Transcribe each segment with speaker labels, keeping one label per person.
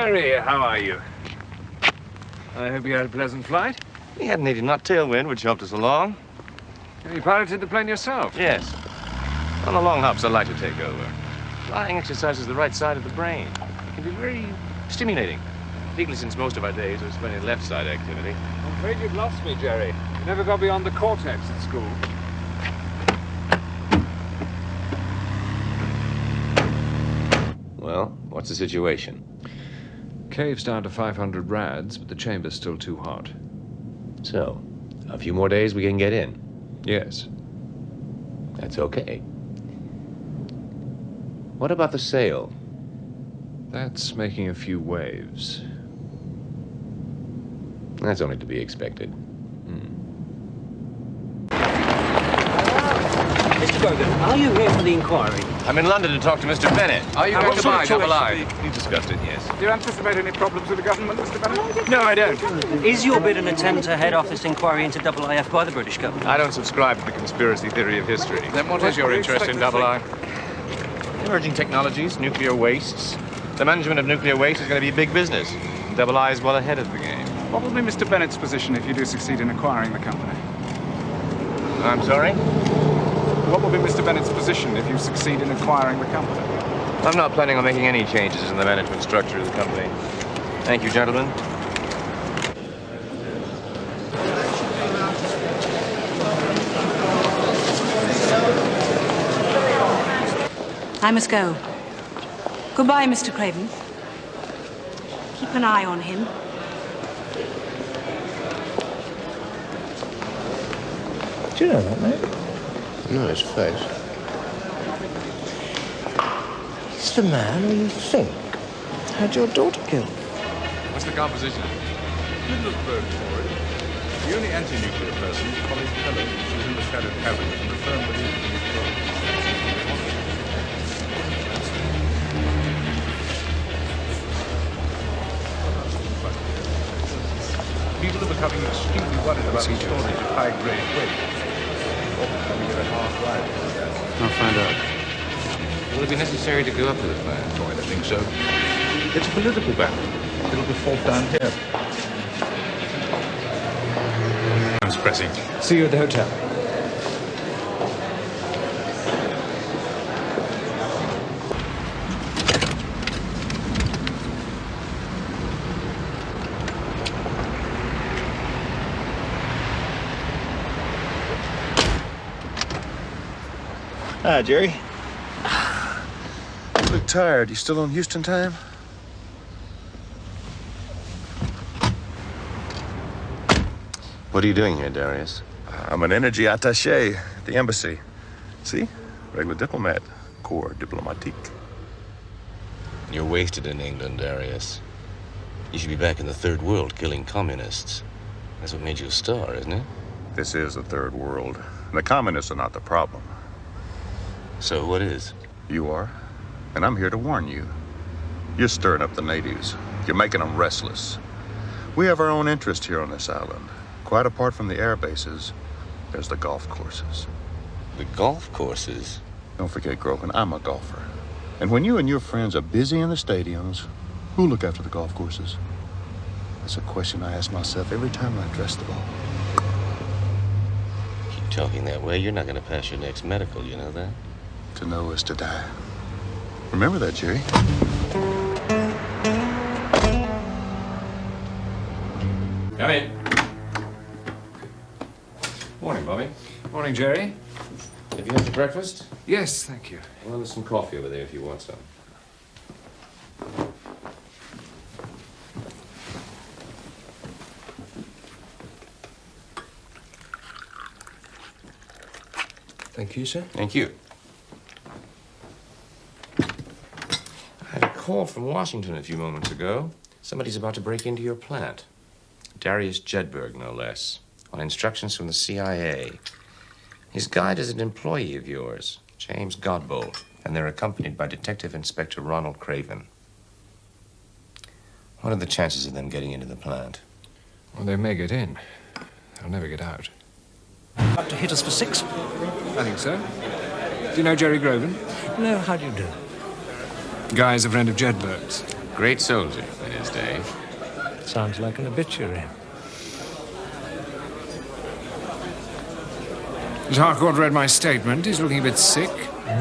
Speaker 1: Jerry, how are you? I hope you had a pleasant flight.
Speaker 2: We had an 80-knot tailwind, which helped us along.
Speaker 1: You piloted the plane yourself?
Speaker 2: Yes. On the long hops, I like to take over. Flying exercises the right side of the brain. It can be very stimulating, particularly since most of our days are spent in left-side activity.
Speaker 1: I'm afraid you've lost me, Jerry. You never got beyond the cortex at school.
Speaker 2: Well, what's the situation?
Speaker 1: Cave's down to 500 rads, but the chamber's still too hot.
Speaker 2: So, a few more days we can get in.
Speaker 1: Yes.
Speaker 2: That's okay. What about the sail?
Speaker 1: That's making a few waves.
Speaker 2: That's only to be expected.
Speaker 3: Mr. Grogan, are you here for the inquiry?
Speaker 2: I'm in London to talk to Mr. Bennett.
Speaker 1: Are you going to buy Double I?
Speaker 2: We discussed it, yes.
Speaker 1: Do you anticipate any problems with the government, Mr. Bennett?
Speaker 2: No, I don't.
Speaker 3: Is your bid an attempt to head off this inquiry into IIF by the British government?
Speaker 2: I don't subscribe to the conspiracy theory of history.
Speaker 1: Then what is your interest in Double I?
Speaker 2: Emerging technologies, nuclear wastes. The management of nuclear waste is going to be big business. Double I is well ahead of the game.
Speaker 1: What will be Mr. Bennett's position if you do succeed in acquiring the company?
Speaker 2: I'm sorry?
Speaker 1: What will be Mr. Bennett's position if you succeed in acquiring the company?
Speaker 2: I'm not planning on making any changes in the management structure of the company. Thank you, gentlemen.
Speaker 4: I must go. Goodbye, Mr. Craven. Keep an eye on him.
Speaker 5: Do you know that, mate?
Speaker 6: No, his face.
Speaker 5: He's the man who you think had your daughter killed.
Speaker 7: What's the composition? Little bird for it. The only anti-nuclear person is Colin Fellow, who's in the shadowed cabinet and the firm believes in his role. People are becoming extremely worried about the storage of high-grade waste.
Speaker 6: I'll find out.
Speaker 2: Will it be necessary to go up to the plant?
Speaker 7: Oh, I don't think so. It's a political battle. It'll be fought down here.
Speaker 6: It's pressing.
Speaker 1: See you at the hotel.
Speaker 5: Hi, Jerry.
Speaker 6: You look tired. You still on Houston time?
Speaker 2: What are you doing here, Darius?
Speaker 6: I'm an energy attaché at the embassy. See? Regular diplomat. Corps diplomatique.
Speaker 2: You're wasted in England, Darius. You should be back in the third world killing communists. That's what made you a star, isn't it?
Speaker 6: This is the third world. The communists are not the problem.
Speaker 2: So what is?
Speaker 6: You are. And I'm here to warn you. You're stirring up the natives. You're making them restless. We have our own interest here on this island. Quite apart from the air bases, there's the golf courses.
Speaker 2: The golf courses?
Speaker 6: Don't forget, Grogan, I'm a golfer. And when you and your friends are busy in the stadiums, who look after the golf courses? That's a question I ask myself every time I address the ball.
Speaker 2: Keep talking that way, you're not going to pass your next medical, you know that?
Speaker 6: To know is to die. Remember that, Jerry.
Speaker 2: Come in. Morning, Bobby.
Speaker 1: Morning, Jerry.
Speaker 2: Have you had your breakfast?
Speaker 1: Yes, thank you.
Speaker 2: Well, there's some coffee over there if you want some.
Speaker 5: Thank you, sir.
Speaker 2: Thank you. I had a call from Washington a few moments ago. Somebody's about to break into your plant. Darius Jedburgh, no less, on instructions from the CIA. His guide is an employee of yours, James Godbolt, and they're accompanied by Detective Inspector Ronald Craven. What are the chances of them getting into the plant?
Speaker 1: Well, they may get in. They'll never get out.
Speaker 3: Up to hit us for 6?
Speaker 1: I think so. Do you know Jerry Grogan?
Speaker 3: No, how do you do?
Speaker 1: Guy's a friend of Jedburgh's.
Speaker 2: Great soldier in his day.
Speaker 5: Sounds like an obituary.
Speaker 8: Has Harcourt read my statement? He's looking a bit sick.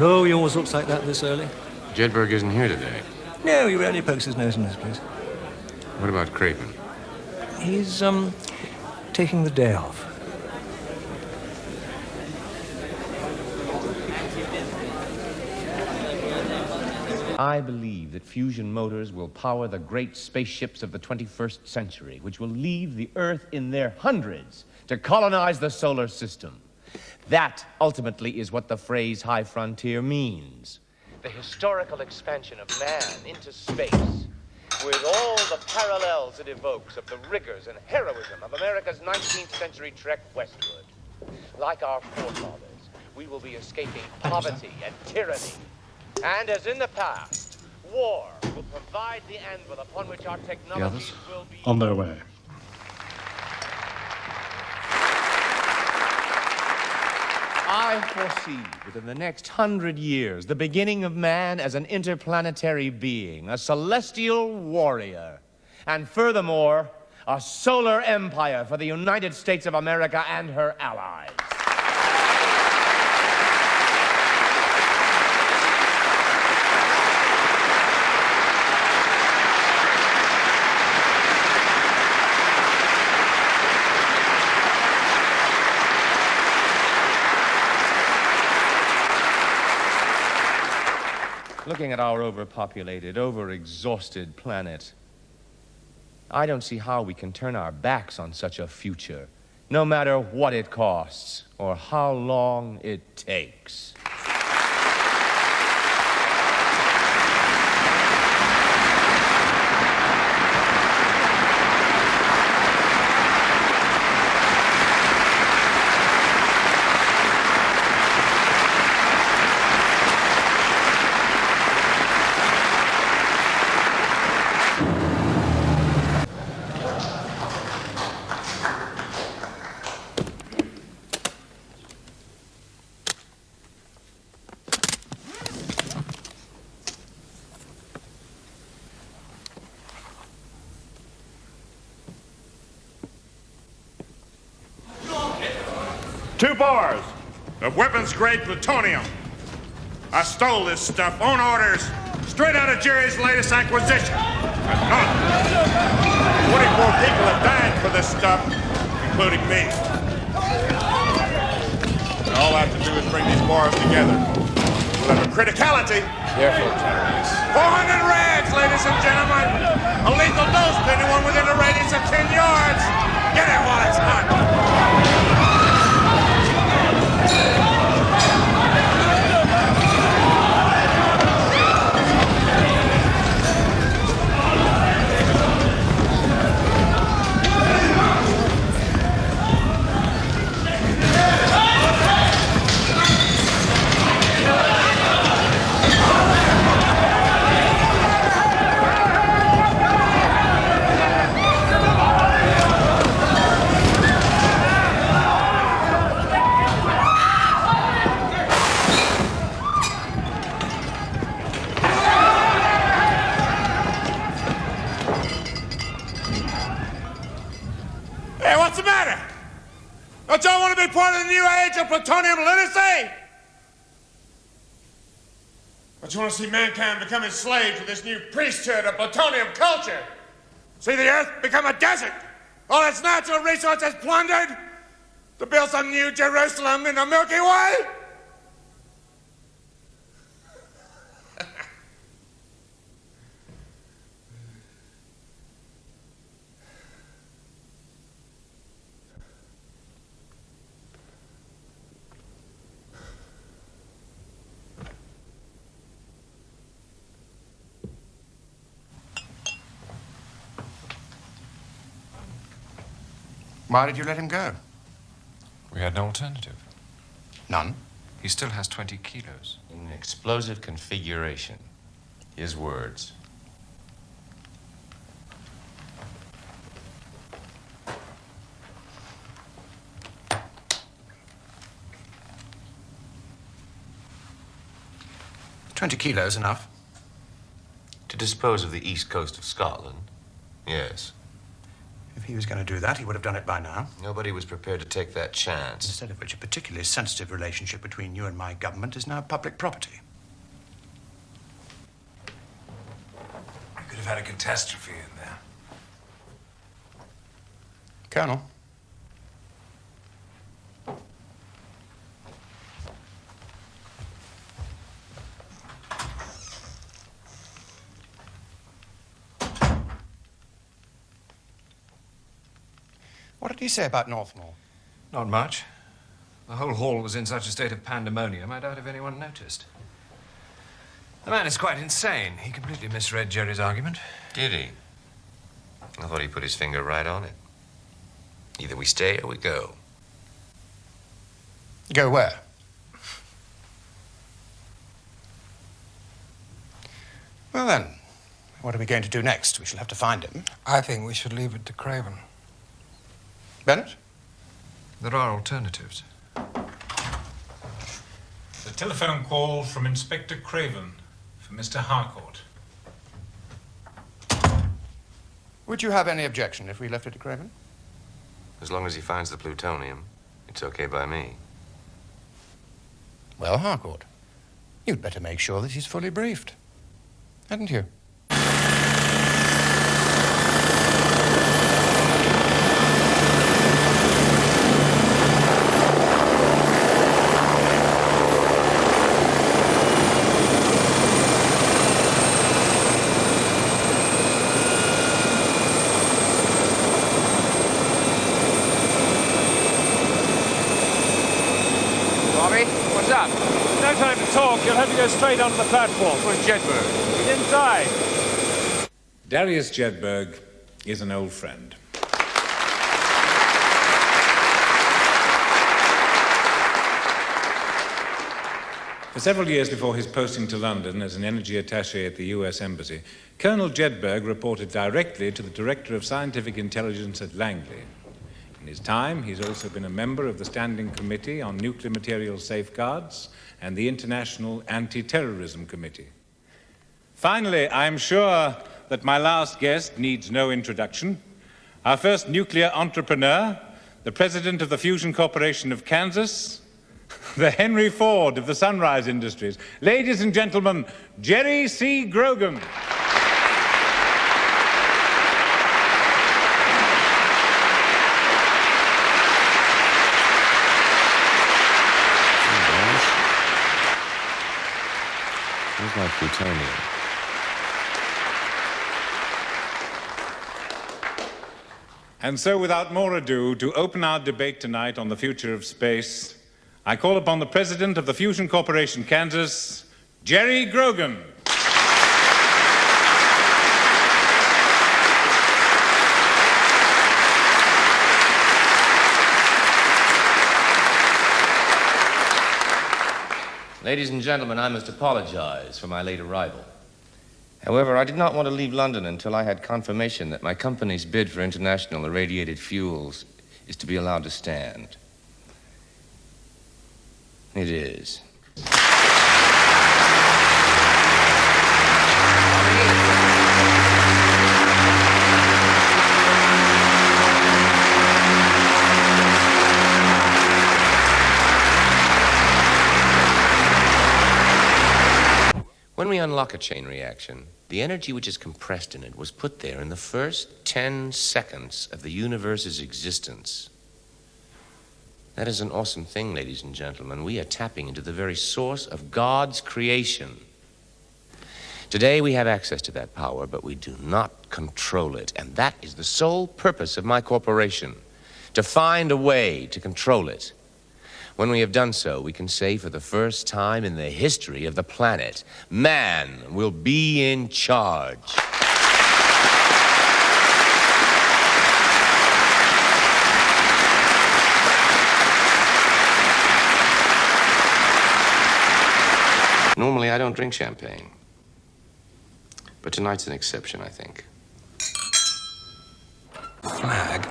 Speaker 5: No, he always looks like that this early.
Speaker 2: Jedburgh isn't here today.
Speaker 5: No, he rarely pokes his nose in this place.
Speaker 2: What about Craven?
Speaker 5: He's, taking the day off.
Speaker 9: I believe that fusion motors will power the great spaceships of the 21st century, which will leave the Earth in their hundreds to colonize the solar system. That, ultimately, is what the phrase high frontier means. The historical expansion of man into space, with all the parallels it evokes of the rigors and heroism of America's 19th century trek westward. Like our forefathers, we will be escaping poverty and tyranny. And as in the past, war will provide the anvil upon which our technologies will be...
Speaker 10: On their way.
Speaker 9: I foresee within the next 100 years the beginning of man as an interplanetary being, a celestial warrior, and furthermore, a solar empire for the United States of America and her allies. Looking at our overpopulated, overexhausted planet, I don't see how we can turn our backs on such a future, no matter what it costs or how long it takes.
Speaker 11: Two bars of weapons-grade plutonium. I stole this stuff on orders, straight out of Jerry's latest acquisition. And none. 24 people have died for this stuff, including me. And all I have to do is bring these bars together. We'll have a criticality.
Speaker 2: Careful, terrorists.
Speaker 11: 400 rads, ladies and gentlemen. A lethal dose to anyone within a radius of 10 yards. Get it while it's hot. Don't y'all want to be part of the new age of plutonium literacy? Don't you want to see mankind become enslaved to this new priesthood of plutonium culture? See the earth become a desert, all its natural resources plundered, to build some new Jerusalem in the Milky Way?
Speaker 2: Why did you let him go?
Speaker 8: We had no alternative.
Speaker 2: None.
Speaker 8: He still has 20 kilos.
Speaker 2: In explosive configuration. His words.
Speaker 8: $20 kilos enough to
Speaker 2: dispose of the east coast of Scotland, yes.
Speaker 10: If he was going to do that, he would have done it by now.
Speaker 2: Nobody was prepared to take that chance.
Speaker 10: Instead of which, a particularly sensitive relationship between you and my government is now public property.
Speaker 8: We could have had a catastrophe in there.
Speaker 10: Colonel. What did he say about Northmore?
Speaker 8: Not much. The whole hall was in such a state of pandemonium, I doubt if anyone noticed. The man is quite insane. He completely misread Jerry's argument.
Speaker 2: Did he? I thought he put his finger right on it. Either we stay or we go.
Speaker 10: Go where? Well then, what are we going to do next? We shall have to find him.
Speaker 12: I think we should leave it to Craven.
Speaker 10: Bennett?
Speaker 8: There are alternatives.
Speaker 13: The telephone call from Inspector Craven for Mr. Harcourt.
Speaker 10: Would you have any objection if we left it to Craven?
Speaker 2: As long as he finds the plutonium, it's okay by me.
Speaker 10: Well, Harcourt, you'd better make sure that he's fully briefed. Hadn't you?
Speaker 1: What's up?
Speaker 14: No time to talk. You'll have to go straight onto the platform.
Speaker 1: Where's Jedburgh?
Speaker 14: He's inside.
Speaker 13: Darius Jedburgh is an old friend. For several years before his posting to London as an energy attaché at the US Embassy, Colonel Jedburgh reported directly to the Director of Scientific Intelligence at Langley. In his time, he's also been a member of the Standing Committee on Nuclear Material Safeguards and the International Anti-Terrorism Committee. Finally, I'm sure that my last guest needs no introduction. Our first nuclear entrepreneur, the president of the Fusion Corporation of Kansas, the Henry Ford of the Sunrise Industries. Ladies and gentlemen, Jerry C. Grogan.
Speaker 2: Where's my plutonium?
Speaker 13: And so, without more ado, to open our debate tonight on the future of space, I call upon the president of the Fusion Corporation, Kansas, Jerry Grogan.
Speaker 2: Ladies and gentlemen, I must apologize for my late arrival. However, I did not want to leave London until I had confirmation that my company's bid for international irradiated fuels is to be allowed to stand. It is. When we unlock a chain reaction, the energy which is compressed in it was put there in the first 10 seconds of the universe's existence. That is an awesome thing, ladies and gentlemen. We are tapping into the very source of God's creation. Today we have access to that power, but we do not control it. And that is the sole purpose of my corporation, to find a way to control it. When we have done so, we can say for the first time in the history of the planet, man will be in charge. Normally, I don't drink champagne. But tonight's an exception, I think.
Speaker 12: Flag,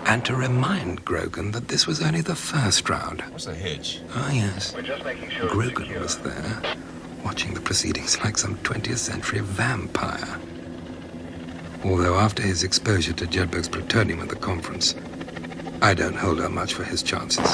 Speaker 12: and to remind Grogan that this was only the first round.
Speaker 2: What's the hitch?
Speaker 12: Ah, yes. Grogan was there watching the proceedings like some 20th century vampire. Although after his exposure to Jedburgh's plutonium at the conference, I don't hold out much for his chances.